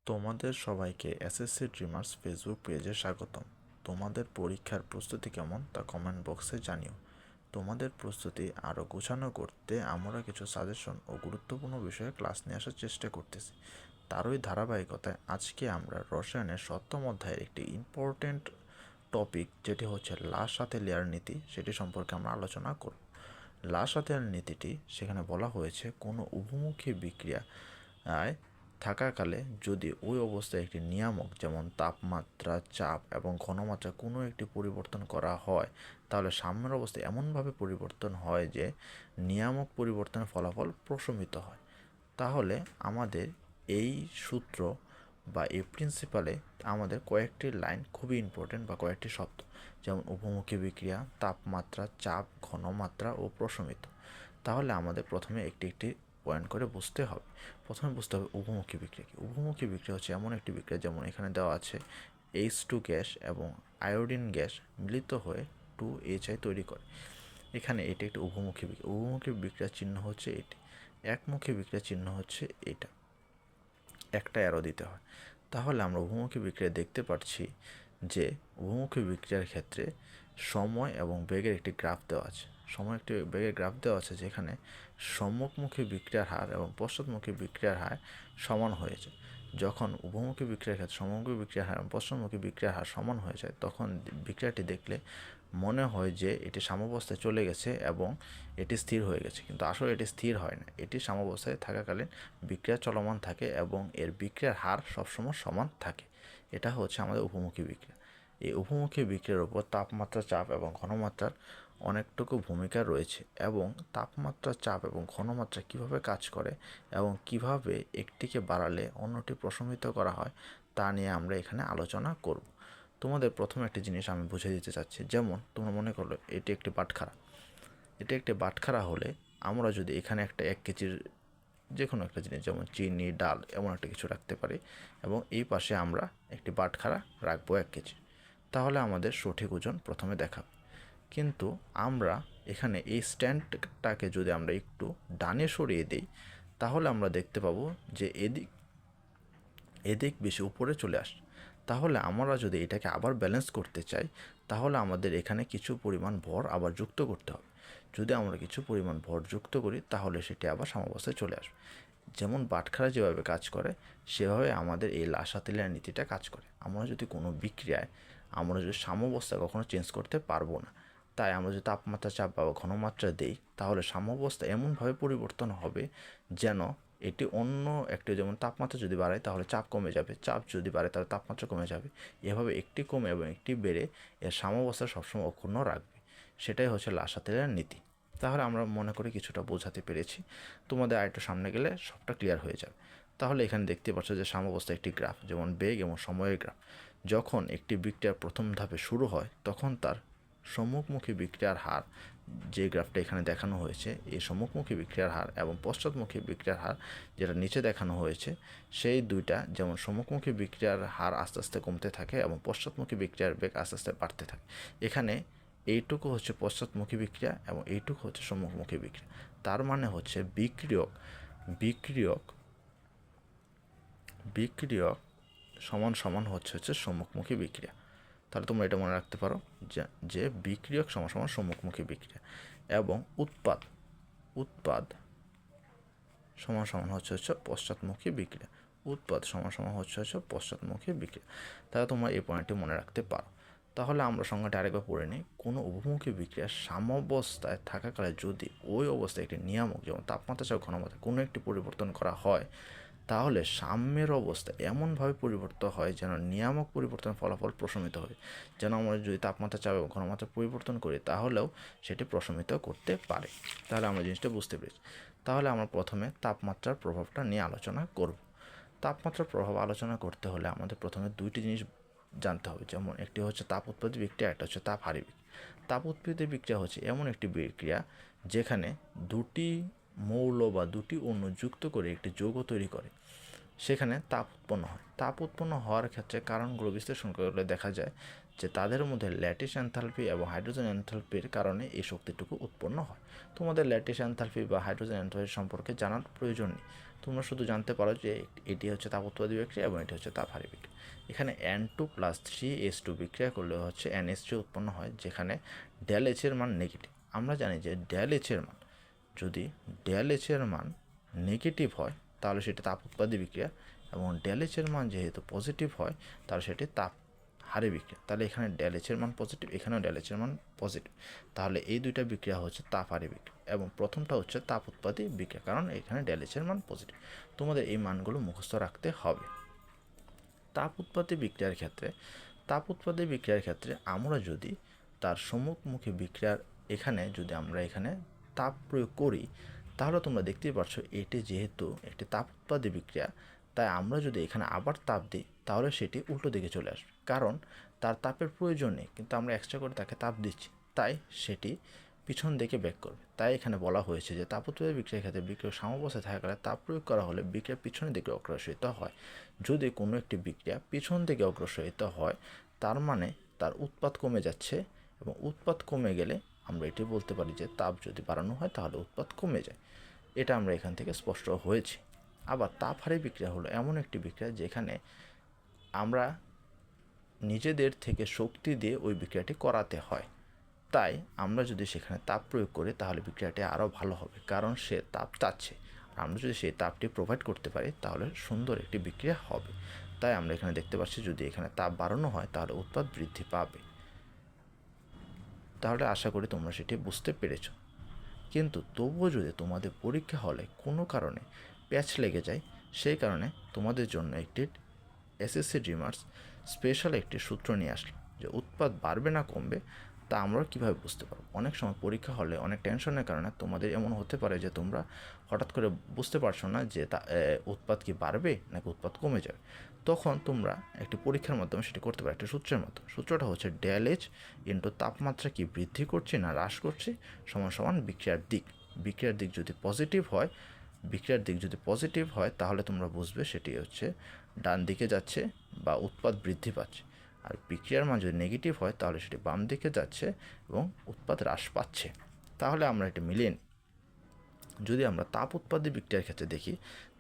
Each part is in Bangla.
তোমাদের সবাইকে এসএসসি ড্রিমার্স ফেসবুক পেজে স্বাগতম। তোমাদের পরীক্ষার প্রস্তুতি কেমন তা কমেন্ট বক্সে জানিও। তোমাদের প্রস্তুতি আরও গোছানো করতে আমরা কিছু সাজেশন ও গুরুত্বপূর্ণ বিষয়ে ক্লাস নিয়ে আসার চেষ্টা করতেছি। তারই ধারাবাহিকতায় আজকে আমরা রসায়নের 7ম অধ্যায়ের একটি ইম্পর্টেন্ট টপিক, যেটি হচ্ছে লা-শাতেলিয়ার নীতি, সেটি সম্পর্কে আমরা আলোচনা করব। লা-শাতেলিয়ার নীতিটি সেখানে বলা হয়েছে কোনো উভমুখী বিক্রিয়ায় থাকাকালে যদি ওই অবস্থায় একটি নিয়ামক যেমন তাপমাত্রা, চাপ এবং ঘনমাত্রা কোনো একটি পরিবর্তন করা হয়, তাহলে সাম্যের অবস্থা এমনভাবে পরিবর্তন হয় যে নিয়ামক পরিবর্তনের ফলাফল প্রশমিত হয়। তাহলে আমাদের এই সূত্র বা এই প্রিন্সিপালে আমাদের কয়েকটি লাইন খুবই ইম্পর্টেন্ট বা কয়েকটি শব্দ, যেমন উপমুখী বিক্রিয়া, তাপমাত্রা, চাপ, ঘনমাত্রা ও প্রশমিত। তাহলে আমাদের প্রথমে একটি একটি পয়েন্ট করে বুঝতে হবে। প্রথমে বুঝতে হবে উপমুখী বিক্রিয়া কী। উপমুখী বিক্রিয়া হচ্ছে এমন একটি বিক্রিয়া, যেমন এখানে দেওয়া আছে H2 গ্যাস এবং আয়োডিন গ্যাস মিলিত হয়ে 2HI তৈরি করে। এখানে এটি একটি উভমুখী বিক্রিয়া। উভমুখী বিক্রিয়ার চিহ্ন হচ্ছে এটি, একমুখী বিক্রিয়ার চিহ্ন হচ্ছে এটা, একটা অ্যারো দিতে হয়। তাহলে আমরা উভমুখী বিক্রিয়া দেখতে পাচ্ছি যে উভমুখী বিক্রিয়ার ক্ষেত্রে সময় এবং বেগের একটি গ্রাফ দেওয়া আছে। সময় একটি বেগের গ্রাফ দেওয়া আছে, যেখানে সম্মুখমুখী বিক্রিয়ার হার এবং পশ্চাৎমুখী বিক্রিয়ার হার সমান হয়েছে। যখন উভমুখী বিক্রিয়ার ক্ষেত্রে সম্মুখী বিক্রিয়ার হার এবং পশ্চাৎমুখী বিক্রিয়ার হার সমান হয়ে যায়, তখন বিক্রিয়াটি দেখলে মনে হয় যে এটি সাম্যাবস্থায় চলে গেছে এবং এটি স্থির হয়ে গেছে, কিন্তু আসলে এটি স্থির হয় না। এটি সাম্যাবস্থায় থাকাকালীন বিক্রিয়া চলমান থাকে এবং এর বিক্রিয়ার হার সবসময় সমান থাকে। এটা হচ্ছে আমাদের উপমুখী বিক্রিয়া। এই উপমুখী বিক্রিয়ার উপর তাপমাত্রা, চাপ এবং ঘনমাত্রার অনেকটুকু ভূমিকা রয়েছে, এবং তাপমাত্রা, চাপ এবং ঘনমাত্রা কিভাবে কাজ করে এবং কিভাবে একটিকে বাড়ালে অন্যটি প্রশমিত করা হয় তা নিয়ে আমরা এখানে আলোচনা করব। তোমাদের প্রথম একটি জিনিস আমি বুঝিয়ে দিতে চাচ্ছি। যেমন তোমরা মনে করলো এটি একটি বাটখারা। এটি একটি বাটখারা হলে আমরা যদি এখানে একটা 1 কেজির যে কোনো একটা জিনিস, যেমন চিনি, ডাল, এমন একটা কিছু রাখতে পারি, এবং এই পাশে আমরা একটি বাটখারা রাখবো 1 কেজি, তাহলে আমাদের সঠিক ওজন প্রথমে দেখাবে। কিন্তু আমরা এখানে এই স্ট্যান্ডটাকে যদি আমরা একটু ডানে সরিয়ে দিই, তাহলে আমরা দেখতে পাবো যে এদিক বেশি উপরে চলে আসে। তাহলে আমরা যদি এটাকে আবার ব্যালেন্স করতে চাই, তাহলে আমাদের এখানে কিছু পরিমাণ ভর আবার যুক্ত করতে হবে। যদি আমরা কিছু পরিমাণ ভর যুক্ত করি, তাহলে সেটি আবার সাম্যাবস্থায় চলে আসবে। যেমন বাটখারা যেভাবে কাজ করে, সেভাবে আমাদের এই লা-শাতেলিয়ার নীতিটা কাজ করে। আমরা যদি কোনো বিক্রিয়ায় আমরা যদি সাম্যাবস্থা কখনো চেঞ্জ করতে পারবো না, তাই আমরা যদি তাপমাত্রা, চাপ বা ঘনমাত্রা দেই, তাহলে সাম্যাবস্থা এমনভাবে পরিবর্তন হবে যেন এটি অন্য একটি, যেমন তাপমাত্রা যদি বাড়ায় তাহলে চাপ কমে যাবে, চাপ যদি বাড়ে তাহলে তাপমাত্রা কমে যাবে, এভাবে একটি কমে এবং একটি বেড়ে এর সাম্যাবস্থা সবসময় অক্ষুণ্ণ রাখবে। সেটাই হচ্ছে লা-শাতেলিয়ার নীতি। তাহলে আমরা মনে করি কিছুটা বোঝাতে পেরেছি। তোমাদের আরেকটু সামনে গেলে সবটা ক্লিয়ার হয়ে যাবে। তাহলে এখানে দেখতে পাচ্ছ যে সাম্যাবস্থা একটি গ্রাফ, যেমন বেগ এবং সময়ের গ্রাফ। যখন একটি বিক্রিয়ার প্রথম ধাপে শুরু হয়, তখন তার সম্মুখমুখী বিক্রিয়ার হার, যে গ্রাফটা এখানে দেখানো হয়েছে, এই সম্মুখমুখী বিক্রিয়ার হার এবং পশ্চাৎমুখী বিক্রিয়ার হার যেটা নিচে দেখানো হয়েছে, সেই দুইটা, যেমন সম্মুখমুখী বিক্রিয়ার হার আস্তে আস্তে কমতে থাকে এবং পশ্চাৎমুখী বিক্রিয়ার বেগ আস্তে আস্তে বাড়তে থাকে। এখানে এইটুকু হচ্ছে পশ্চাৎমুখী বিক্রিয়া এবং এইটুকু হচ্ছে সম্মুখমুখী বিক্রিয়া। তার মানে হচ্ছে বিক্রিয়ক বিক্রিয়ক বিক্রিয়ক সমান সমান হচ্ছে সম্মুখমুখী বিক্রিয়া। তাহলে তোমরা এটা মনে রাখতে পারো যে বিক্রিয়ক সমান সমান সম্মুখমুখী বিক্রিয়া, এবং উৎপাদ উৎপাদ সমান সমান হচ্ছে পশ্চাৎমুখী বিক্রিয়া। উৎপাদ সমান সমান হচ্ছে পশ্চাৎমুখী বিক্রিয়া। তাহলে তোমরা এই পয়েন্টটি মনে রাখতে পারো। তাহলে আমরা সংজ্ঞাটা আরেকবার পড়ে নিই। কোনো উভমুখী বিক্রিয়ার সাম্যাবস্থায় থাকাকালে যদি ওই অবস্থায় একটি নিয়ামক, যেমন তাপমাত্রা, চাপ, ঘনমাত্রা কোনো একটি পরিবর্তন করা হয়, তাহলে সাম্যের অবস্থা এমনভাবে পরিবর্তন হয় যেন নিয়ামক পরিবর্তনের ফলাফল প্রশমিত হয়। যেন আমরা যদি তাপমাত্রা, চাপ এবং ঘনমাত্রা পরিবর্তন করি, তাহলেও সেটি প্রশমিত করতে পারে। তাহলে আমরা জিনিসটা বুঝতে পেরেছি। তাহলে আমরা প্রথমে তাপমাত্রার প্রভাবটা নিয়ে আলোচনা করব। তাপমাত্রার প্রভাব আলোচনা করতে হলে আমাদের প্রথমে দুইটি জিনিস জানতে হবে, যেমন একটি হচ্ছে তাপ উৎপাদী বিক্রিয়া, একটা হচ্ছে তাপ হারি বিক্রিয়া। তাপ উৎপাদী বিক্রিয়া হচ্ছে এমন একটি বিক্রিয়া যেখানে দুটি মৌল বা দুটি অণু যুক্ত করে একটি যৌগ তৈরি করে। সেখানে তাপ উৎপন্ন হয়। তাপ উৎপন্ন হওয়ার ক্ষেত্রে কারণগুলো বিশ্লেষণ করলে দেখা যায় যে তাদের মধ্যে ল্যাটিস এনথালপি এবং হাইড্রোজেন এনথালপির কারণে এই শক্তিটুকু উৎপন্ন হয়। তোমাদের ল্যাটিস এনথালপি বা হাইড্রোজেন এনথালপি সম্পর্কে জানার প্রয়োজন নেই, তোমরা শুধু জানতে পারো যে এটি হচ্ছে তাপ উৎপাদী বিক্রিয়া এবং এটি হচ্ছে তাপহারী বিক্রিয়া। এখানে N2+3H2 বিক্রিয়া করলে হচ্ছে NH3 উৎপন্ন হয়, যেখানে ΔH এর মান নেগেটিভ। আমরা জানি যে ΔH এর মান যদি ΔH এর মান নেগেটিভ হয় তাহলে সেটি তাপ উৎপাদী বিক্রিয়া, এবং ΔH এর মান যেহেতু পজিটিভ হয় তাহলে সেটি তাপহারী বিক্রিয়া। তাহলে এখানে ΔH এর মান পজিটিভ, এখানেও ΔH এর মান পজিটিভ, তাহলে এই দুইটা বিক্রিয়া হচ্ছে তাপহারী বিক্রিয়া, এবং প্রথমটা হচ্ছে তাপ উৎপাদী বিক্রিয়া, কারণ এখানে ΔH এর মান পজিটিভ। তোমাদের এই মানগুলো মুখস্থ রাখতে হবে। তাপ উৎপাদী বিক্রিয়ার ক্ষেত্রে আমরা যদি তার সম্মুখমুখী বিক্রিয়ার যদি আমরা এখানে তাপ প্রয়োগ করি, তাহলে তোমরা দেখতেই পাচ্ছ এটি যেহেতু একটি তাপ উৎপাদী বিক্রিয়া, তাই আমরা যদি এখানে আবার তাপ দিই তাহলে সেটি উল্টো দিকে চলে আসবে, কারণ তার তাপের প্রয়োজন নেই, কিন্তু আমরা এক্সট্রা করে তাকে তাপ দিচ্ছি, তাই সেটি পিছন দিকে ব্যাক করবে। তাই এখানে বলা হয়েছে যে তাপ উৎপাদী বিক্রিয়ার ক্ষেত্রে বিক্রিয়া সাম্যাবস্থায় থাকাকালে তাপ প্রয়োগ করা হলে বিক্রিয়া পিছনের দিকে অগ্রসরিত হয়। যদি কোনো একটি বিক্রিয়া পিছন দিকে অগ্রসরিত হয়, তার মানে তার উৎপাদ কমে যাচ্ছে, এবং উৎপাদ কমে গেলে আমরা এটি বলতে পারি যে তাপ যদি বাড়ানো হয় তাহলে উৎপাদ কমে যায়। এটা আমরা এখান থেকে স্পষ্ট হয়েছে। আবার তাপহারী বিক্রিয়া হলো এমন একটি বিক্রিয়া যেখানে আমরা নিজেদের থেকে শক্তি দিয়ে ওই বিক্রিয়াটি করাতে হয়, তাই আমরা যদি সেখানে তাপ প্রয়োগ করি তাহলে বিক্রিয়াটি আরও ভালো হবে, কারণ সে তাপ চাচ্ছে, আমরা যদি সেই তাপটি প্রোভাইড করতে পারি তাহলে সুন্দর একটি বিক্রিয়া হবে। তাই আমরা এখানে দেখতে পাচ্ছি যদি এখানে তাপ বাড়ানো হয় তাহলে উৎপাদ বৃদ্ধি পাবে। তাহলে আশা করি তোমরা সেটি বুঝতে পেরেছ। কিন্তু তবুও যদি তোমাদের পরীক্ষা হলে কোনো কারণে প্যাচ লেগে যায়, সেই কারণে তোমাদের জন্য একটি এসএসসি ড্রিমার্স স্পেশাল একটি সূত্র নিয়ে আসলো যে উৎপাদ বাড়বে না কমবে তা আমরা কীভাবে বুঝতে পারবো। অনেক সময় পরীক্ষা হলে অনেক টেনশনের কারণে তোমাদের এমন হতে পারে যে তোমরা হঠাৎ করে বুঝতে পারছো না যে উৎপাদ কি বাড়বে নাকি উৎপাদ কমে যাবে। তখন তোমরা একটি পরীক্ষার মাধ্যমে সেটি করতে পারো, একটি সূত্রের মাধ্যমে। সূত্রটা হচ্ছে ΔH ইন্টু তাপমাত্রা কি বৃদ্ধি করছে না হ্রাস করছে সমান সমান বিক্রিয়ার দিক। বিক্রিয়ার দিক যদি পজিটিভ হয় তাহলে তোমরা বুঝবে সেটি হচ্ছে ডান দিকে যাচ্ছে বা উৎপাদ বৃদ্ধি পাচ্ছে, আর বিক্রিয়ার মান যদি নেগেটিভ হয় তাহলে সেটি বাম দিকে যাচ্ছে এবং উৎপাদ হ্রাস পাচ্ছে। তাহলে আমরা এটা মিলিয়ে নিই। যদি আমরা তাপ উৎপাদী বিক্রিয়ার ক্ষেত্রে দেখি,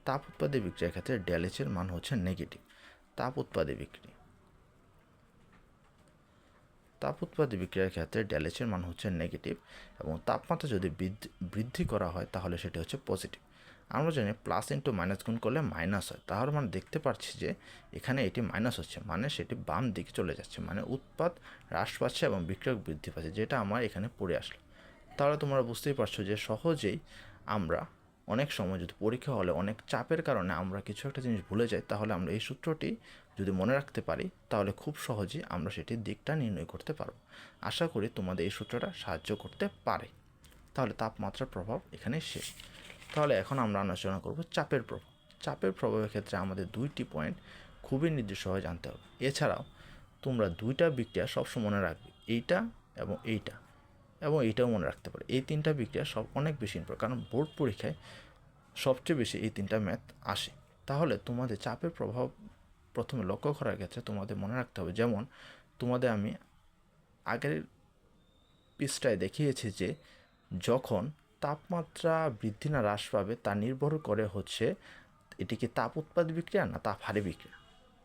তাপ উৎপাদী বিক্রিয়ার ক্ষেত্রে ΔH এর মান হচ্ছে নেগেটিভ। তাপ উৎপাদী বিক্রিয়ার ক্ষেত্রে ΔH এর মান হচ্ছে নেগেটিভ, এবং তাপমাত্রা যদি বৃদ্ধি করা হয় তাহলে সেটি হচ্ছে পজিটিভ। আমরা জানি প্লাস ইন্টু মাইনাস গুণ করলে মাইনাস হয়, তাহলে আমরা দেখতে পাচ্ছি যে এখানে এটি মাইনাস হচ্ছে, মানে সেটি বাম দিকে চলে যাচ্ছে, মানে উৎপাদ হ্রাস পাচ্ছে এবং বিক্রিয়ক বৃদ্ধি পাচ্ছে, যেটা আমার এখানে পড়ে আসলো। তাহলে তোমরা বুঝতেই পারছো যে সহজেই আমরা অনেক সময় যদি পরীক্ষা হলে অনেক চাপের কারণে আমরা কিছু একটা জিনিস ভুলে যাই, তাহলে আমরা এই সূত্রটি যদি মনে রাখতে পারি তাহলে খুব সহজেই আমরা সেটির দিকটা নির্ণয় করতে পারব। আশা করি তোমাদের এই সূত্রটা সাহায্য করতে পারে। তাহলে তাপমাত্রার প্রভাব এখানে শেষ। তাহলে এখন আমরা আলোচনা করব চাপের প্রভাব। চাপের প্রভাবের ক্ষেত্রে আমাদের দুইটি পয়েন্ট খুবই নির্দিষ্টভাবে জানতে হবে। এছাড়াও তোমরা দুইটা বিক্রিয়া সবসময় মনে রাখবে, এইটা এবং এইটাও মনে রাখতে পারে। এই তিনটা বিক্রিয়া অনেক বেশি ইম্পর্টেন্ট, কারণ বোর্ড পরীক্ষায় সবচেয়ে বেশি এই তিনটা ম্যাথ আসে। তাহলে তোমাদের চাপের প্রভাব প্রথমে লক্ষ্য করার ক্ষেত্রে তোমাদের মনে রাখতে হবে, যেমন তোমাদের আমি আগের পৃষ্ঠায় দেখিয়েছি যে যখন তাপমাত্রা বৃদ্ধি না হ্রাস পাবে তা নির্ভর করে হচ্ছে এটি কি তাপ উৎপাদী বিক্রিয়া না তাপহারী বিক্রিয়া।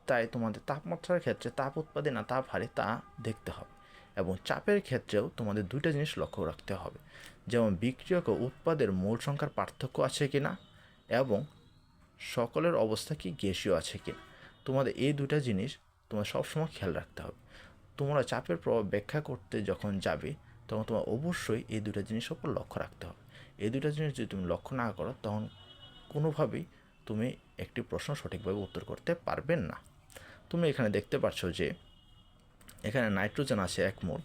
তাই তোমাদের তাপমাত্রার ক্ষেত্রে তাপ উৎপাদী না তাপহারী তা দেখতে হবে, এবং চাপের ক্ষেত্রেও তোমাদের দুইটা জিনিস লক্ষ্য রাখতে হবে, যেমন বিক্রিয়ক ও উৎপাদের মোল সংখ্যার পার্থক্য আছে কিনা এবং সকলের অবস্থা কি গ্যাসীয় আছে কিনা। তোমাদের এই দুইটা জিনিস তোমার সবসময় খেয়াল রাখতে হবে। তোমরা চাপের প্রভাব ব্যাখ্যা করতে যখন যাবে তখন তোমার অবশ্যই এই দুইটা জিনিসের উপর লক্ষ্য রাখতে হবে। এই দুইটা জিনিস যদি তুমি লক্ষ্য না করো তখন কোনোভাবেই তুমি একটি প্রশ্ন সঠিকভাবে উত্তর করতে পারবে না। তুমি এখানে দেখতে পাচ্ছ যে এখানে নাইট্রোজেন আছে 1 মোল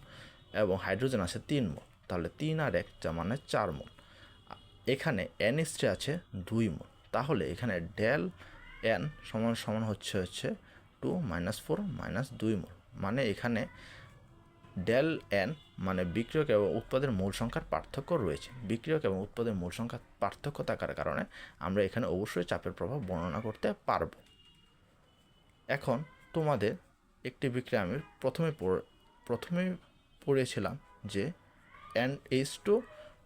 এবং হাইড্রোজেন আছে 3 মোল, তাহলে 3 আর 1 যা মানে 4 মোল। এখানে NH3 আছে 2 মোল, তাহলে এখানে ΔN সমান হচ্ছে 2 - 4 - 2 মোল, মানে এখানে ডেল এন মানে বিক্রিয়ক এবং উৎপাদের মূল সংখ্যার পার্থক্য রয়েছে। বিক্রিয়ক এবং উৎপাদের মূল সংখ্যার পার্থক্য থাকার কারণে আমরা এখানে অবশ্যই চাপের প্রভাব বর্ণনা করতে পারব। এখন তোমাদের একটি বিক্রিয়া আমি প্রথমে পড়েছিলাম যে NH2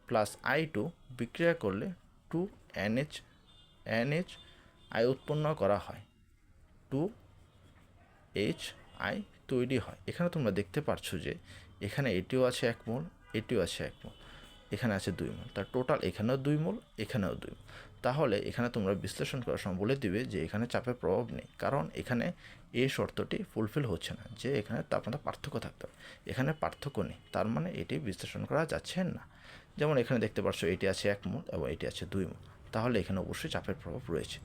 প্লাস I2 বিক্রিয়া করলে 2NH উৎপন্ন করা হয়, 2HI তৈরি হয়। এখানে তোমরা দেখতে পাচ্ছ যে এখানে এটিও আছে 1 মোল, এটিও আছে 1 মোল, এখানে আছে 2 মোল, তার টোটাল এখানেও 2 মোল, এখানেও 2 মোল। তাহলে এখানে তোমরা বিশ্লেষণ করার সময় বলে দিবে যে এখানে চাপের প্রভাব নেই, কারণ এখানে এই শর্তটি ফুলফিল হচ্ছে না যে এখানে তাপমাত্রা পার্থক্য থাকতে হবে। এখানে পার্থক্য নেই, তার মানে এটি বিশ্লেষণ করা যাচ্ছে না। যেমন এখানে দেখতে পাচ্ছ এটি আছে 1 মোল এবং এটি আছে 2 মোল, তাহলে এখানে অবশ্যই চাপের প্রভাব রয়েছে।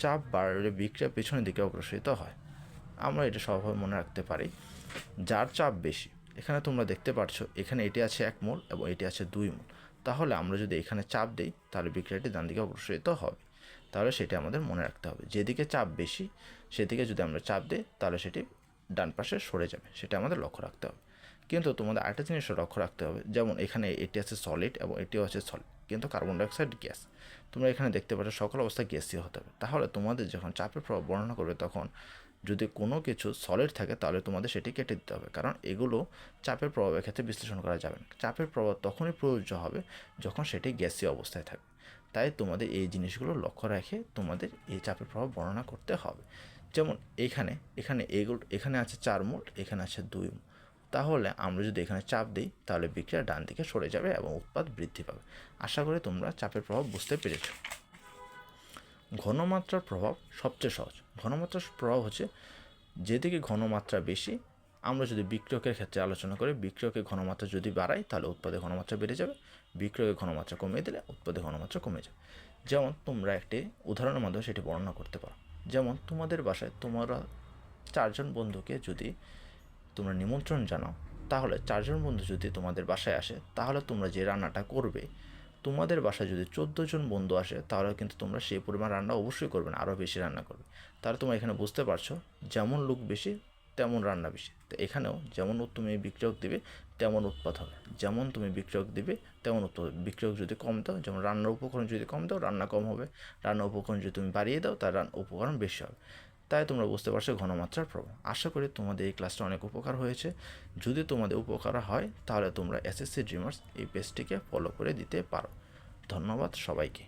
চাপ বাড়লে বিক্রিয়া পেছনের দিকে অগ্রসরিত হয়। আমরা এটা সহজভাবে মনে রাখতে পারি, যার চাপ বেশি। এখানে তোমরা দেখতে পাচ্ছ এখানে এটি আছে 1 মোল এবং এটি আছে 2 মোল, তাহলে আমরা যদি এখানে চাপ দিই তাহলে বিক্রিয়াটি ডান দিকে অগ্রসরিত হবে। তাহলে সেটি আমাদের মনে রাখতে হবে, যেদিকে চাপ বেশি সেদিকে যদি আমরা চাপ দিই তাহলে সেটি ডান পাশে সরে যাবে, সেটা আমাদের লক্ষ্য রাখতে হবে। কিন্তু তোমাদের আরেকটা জিনিসও লক্ষ্য রাখতে হবে, যেমন এখানে এটি আছে সলিড এবং এটিও আছে সলিড, কিন্তু কার্বন ডাইঅক্সাইড গ্যাস। তোমরা এখানে দেখতে পাচ্ছ সকল অবস্থায় গ্যাসীয় হতে হবে। তাহলে তোমাদের যখন চাপের প্রভাব বর্ণনা করবে তখন যদি কোনো কিছু সলিড থাকে তাহলে তোমাদের সেটি কেটে দিতে হবে, কারণ এগুলো চাপের প্রভাবের ক্ষেত্রে বিশ্লেষণ করা যাবে না। চাপের প্রভাব তখনই প্রযোজ্য হবে যখন সেটি গ্যাসীয় অবস্থায় থাকবে। তাই তোমাদের এই জিনিসগুলো লক্ষ্য রেখে তোমাদের এই চাপের প্রভাব বর্ণনা করতে হবে। যেমন এখানে আছে 4 মোল, এখানে আছে 2 মোল, তাহলে আমরা যদি এখানে চাপ দিই তাহলে বিক্রিয়া ডান দিকে সরে যাবে এবং উৎপাদ বৃদ্ধি পাবে। আশা করি তোমরা চাপের প্রভাব বুঝতে পেরেছ। ঘনমাত্রার প্রভাব সবচেয়ে সহজ। ঘনমাত্রার প্রভাব হচ্ছে যেদিকে ঘনমাত্রা বেশি, আমরা যদি বিক্রিয়কের ক্ষেত্রে আলোচনা করি, বিক্রিয়কের ঘনমাত্রা যদি বাড়াই তাহলে উৎপাদের ঘনমাত্রা বেড়ে যাবে, বিক্রিয়কের ঘনমাত্রা কমিয়ে দিলে উৎপাদের ঘনমাত্রা কমে যাবে। যেমন তোমরা একটি উদাহরণের মাধ্যমে সেটি বর্ণনা করতে পারো। যেমন তোমাদের বাসায় তোমরা 4 জন বন্ধুকে যদি তোমরা নিমন্ত্রণ জানাও, তাহলে 4 জন বন্ধু যদি তোমাদের বাসায় আসে তাহলে তোমরা যে রান্নাটা করবে, তোমাদের বাসায় যদি 14 জন বন্ধু আসে তাহলে কিন্তু তোমরা সেই পরিমাণ রান্না অবশ্যই করবে না, আরও বেশি রান্না করবে। তাহলে তোমরা এখানে বুঝতে পারছো যেমন লোক বেশি তেমন রান্না বেশি। তো এখানেও যেমন তুমি বিক্রিয়ক দিবে তেমন উৎপাদ হবে, যেমন তুমি বিক্রিয়ক দিবে তেমন উৎপাদ হবে। বিক্রিয়ক যদি কম দাও, যেমন রান্নার উপকরণ যদি কম দাও রান্না কম হবে, রান্নার উপকরণ যদি তুমি বাড়িয়ে দাও তার উপকরণ বেশি হবে। তাই তোমরা বুঝতে পারছো ঘনমাত্রার প্রভাব। আশা করি তোমাদের এই ক্লাসটা অনেক উপকার হয়েছে। যদি তোমাদের উপকার হয় তাহলে তোমরা এসএসসি ড্রিমার্স এই পেজটিকে ফলো করে দিতে পারো। ধন্যবাদ সবাইকে।